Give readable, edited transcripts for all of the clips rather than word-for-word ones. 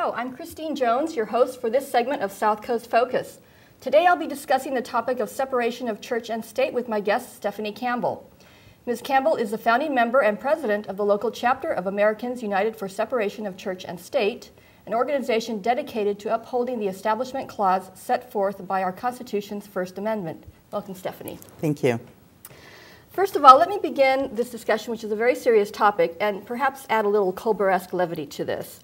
Hello, I'm Christine Jones, your host for this segment of South Coast Focus. Today I'll be discussing the topic of separation of church and state with my guest, Stephanie Campbell. Ms. Campbell is the founding member and president of the local chapter of Americans United for Separation of Church and State, an organization dedicated to upholding the Establishment Clause set forth by our Constitution's First Amendment. Welcome, Stephanie. Thank you. First of all, let me begin this discussion, which is a very serious topic, and perhaps add a little Colbert-esque levity to this.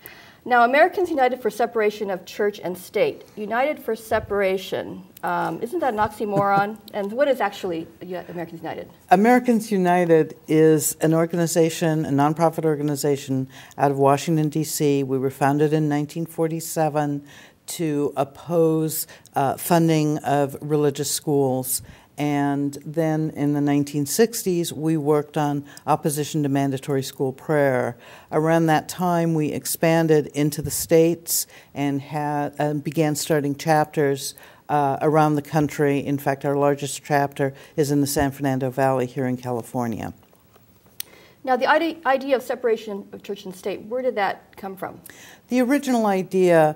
Now, Americans United for Separation of Church and State, United for Separation, isn't that an oxymoron? And what is actually Americans United? Americans United is an organization, a nonprofit organization out of Washington, D.C. We were founded in 1947 to oppose funding of religious schools. And then in the 1960s, we worked on opposition to mandatory school prayer. Around that time, we expanded into the states and began starting chapters around the country. In fact, our largest chapter is in the San Fernando Valley here in California. Now, the idea of separation of church and state, where did that come from? The original idea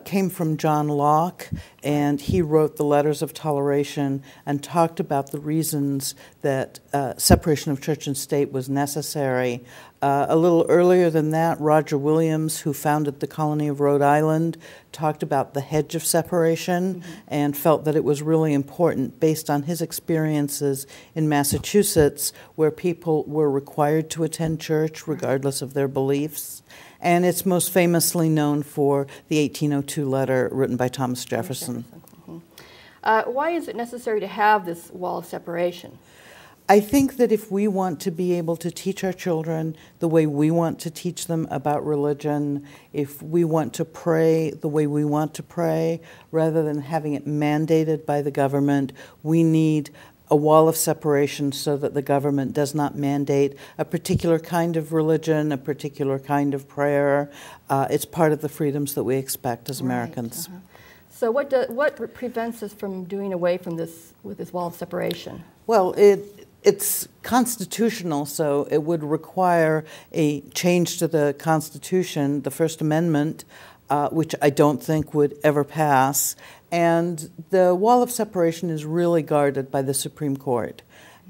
came from John Locke, and he wrote the Letters of Toleration and talked about the reasons that separation of church and state was necessary. A little earlier than that, Roger Williams, who founded the colony of Rhode Island, talked about the hedge of separation and felt that it was really important based on his experiences in Massachusetts, where people were required to attend church regardless of their beliefs. And it's most famously known for the 1802 letter written by Thomas Jefferson. Why is it necessary to have this wall of separation? I think that if we want to be able to teach our children the way we want to teach them about religion, if we want to pray the way we want to pray, rather than having it mandated by the government, we need a wall of separation so that the government does not mandate a particular kind of religion, a particular kind of prayer. It's part of the freedoms that we expect as Americans. So what prevents us from doing away from this with this wall of separation? Well, it's constitutional, so it would require a change to the Constitution, the First Amendment, which I don't think would ever pass. And the wall of separation is really guarded by the Supreme Court.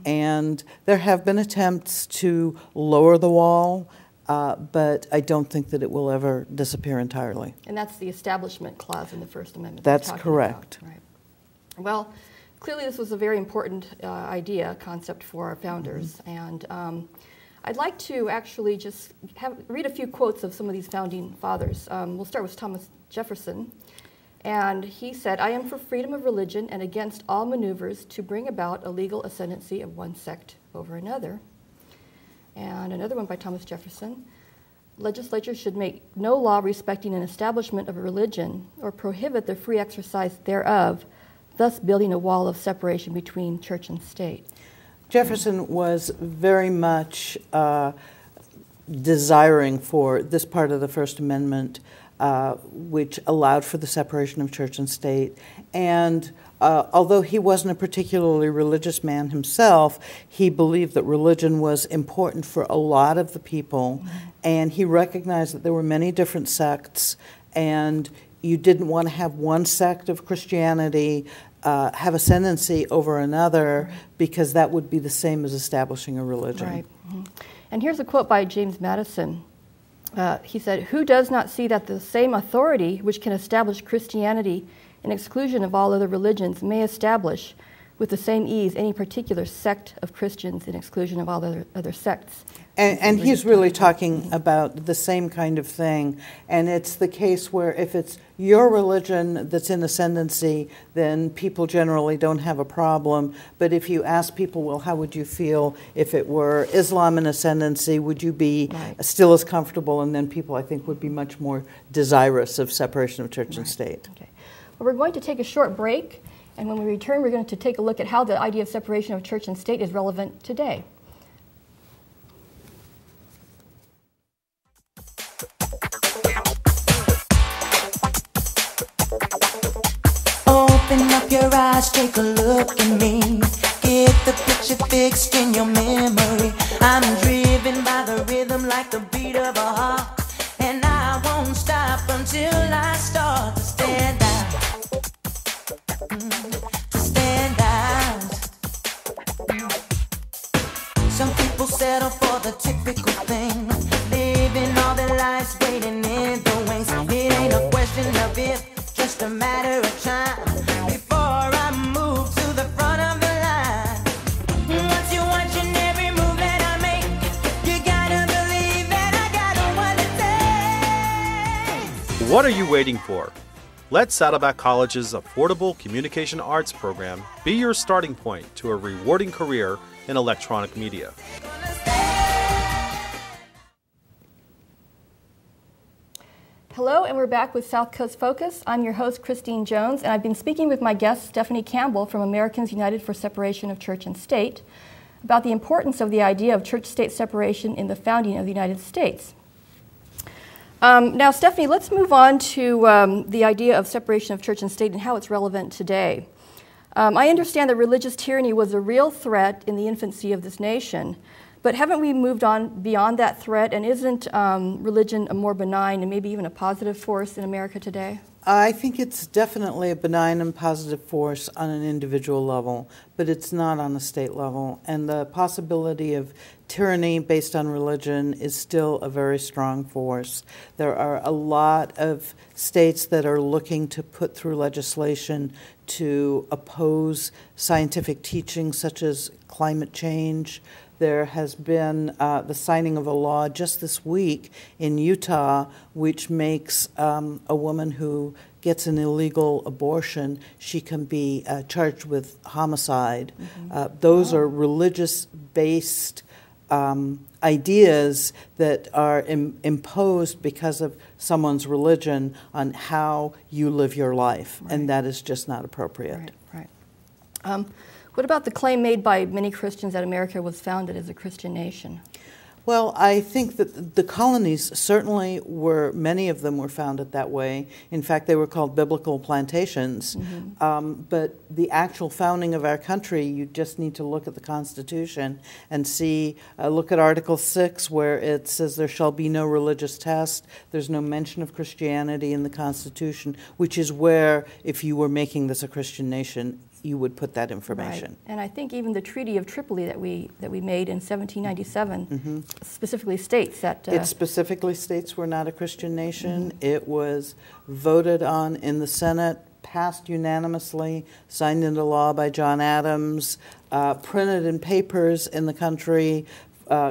And there have been attempts to lower the wall, but I don't think that it will ever disappear entirely. And that's the Establishment Clause in the First Amendment. That's correct. Right. Well, clearly this was a very important concept for our founders. And I'd like to actually just read a few quotes of some of these founding fathers. We'll start with Thomas Jefferson. And he said, "I am for freedom of religion and against all maneuvers to bring about a legal ascendancy of one sect over another." And another one by Thomas Jefferson, "Legislatures should make no law respecting an establishment of a religion or prohibit the free exercise thereof, thus building a wall of separation between church and state." Jefferson was very much desiring for this part of the First Amendment, which allowed for the separation of church and state. And although he wasn't a particularly religious man himself, he believed that religion was important for a lot of the people. And he recognized that there were many different sects, and you didn't want to have one sect of Christianity have ascendancy over another, because that would be the same as establishing a religion. Right. And here's a quote by James Madison. He said, "Who does not see that the same authority which can establish Christianity in exclusion of all other religions may establish with the same ease any particular sect of Christians in exclusion of all other sects?" And he's really talking about the same kind of thing. And it's the case where if it's your religion that's in ascendancy, then people generally don't have a problem. But if you ask people, well, how would you feel if it were Islam in ascendancy? Would you be still as comfortable? And then people, I think, would be much more desirous of separation of church and state. Okay. Well, we're going to take a short break. And when we return, we're going to take a look at how the idea of separation of church and state is relevant today. Open up your eyes, take a look at me. Get the picture fixed in your memory. I'm driven by the rhythm like the beat of a heart, and I I won't stop until I start to stand out. To stand out. Some people settle for the typical thing, living all their lives waiting in the wings. It ain't a question of if, just a matter of time before I move to the front of the line. Once you're watching every move that I make, you gotta believe that I got what it takes. What are you waiting for? Let Saddleback College's affordable communication arts program be your starting point to a rewarding career in electronic media. Hello, and we're back with South Coast Focus. I'm your host, Christine Jones, and I've been speaking with my guest, Stephanie Campbell from Americans United for Separation of Church and State, about the importance of the idea of church-state separation in the founding of the United States. Now, Stephanie, let's move on to the idea of separation of church and state and how it's relevant today. I understand that religious tyranny was a real threat in the infancy of this nation, but haven't we moved on beyond that threat, and isn't religion a more benign and maybe even a positive force in America today? I think it's definitely a benign and positive force on an individual level, but it's not on a state level. And the possibility of tyranny based on religion is still a very strong force. There are a lot of states that are looking to put through legislation to oppose scientific teaching such as climate change. There has been the signing of a law just this week in Utah which makes a woman who gets an illegal abortion, she can be charged with homicide. Mm-hmm. Those are religious-based ideas that are imposed because of someone's religion on how you live your life, right. And that is just not appropriate. Right. What about the claim made by many Christians that America was founded as a Christian nation? Well, I think that the colonies certainly were, many of them were founded that way. In fact, they were called biblical plantations. Mm-hmm. But the actual founding of our country, you just need to look at the Constitution and see, look at Article 6 where it says there shall be no religious test. There's no mention of Christianity in the Constitution, which is where, if you were making this a Christian nation, you would put that information. Right. And I think even the Treaty of Tripoli that we made in 1797 mm-hmm. specifically states that... it specifically states we're not a Christian nation. Mm-hmm. It was voted on in the Senate, passed unanimously, signed into law by John Adams, printed in papers in the country,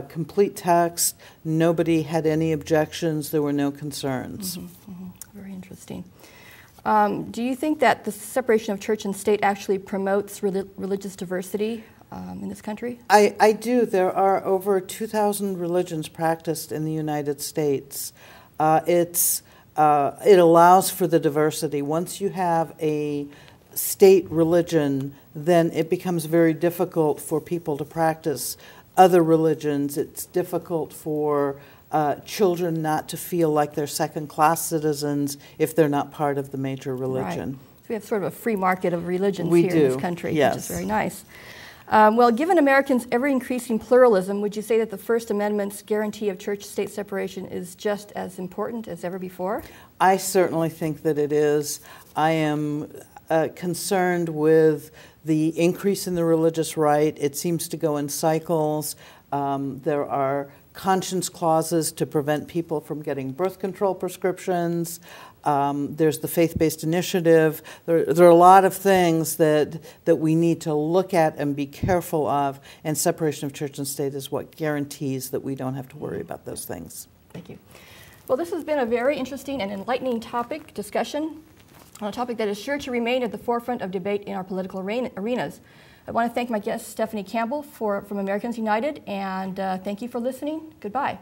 complete text. Nobody had any objections. There were no concerns. Mm-hmm. Mm-hmm. Very interesting. Do you think that the separation of church and state actually promotes religious diversity in this country? I do. There are over 2,000 religions practiced in the United States. It allows for the diversity. Once you have a state religion, then it becomes very difficult for people to practice other religions. It's difficult for children not to feel like they're second-class citizens if they're not part of the major religion. Right. So we have sort of a free market of religions in this country, yes. Which is very nice. Well, given Americans' ever-increasing pluralism, would you say that the First Amendment's guarantee of church-state separation is just as important as ever before? I certainly think that it is. I am concerned with the increase in the religious right. It seems to go in cycles. There are conscience clauses to prevent people from getting birth control prescriptions. There's the faith-based initiative. There are a lot of things that we need to look at and be careful of, and separation of church and state is what guarantees that we don't have to worry about those things. Thank you. Well, this has been a very interesting and enlightening discussion on a topic that is sure to remain at the forefront of debate in our political arenas. I want to thank my guest, Stephanie Campbell, from Americans United, and thank you for listening. Goodbye.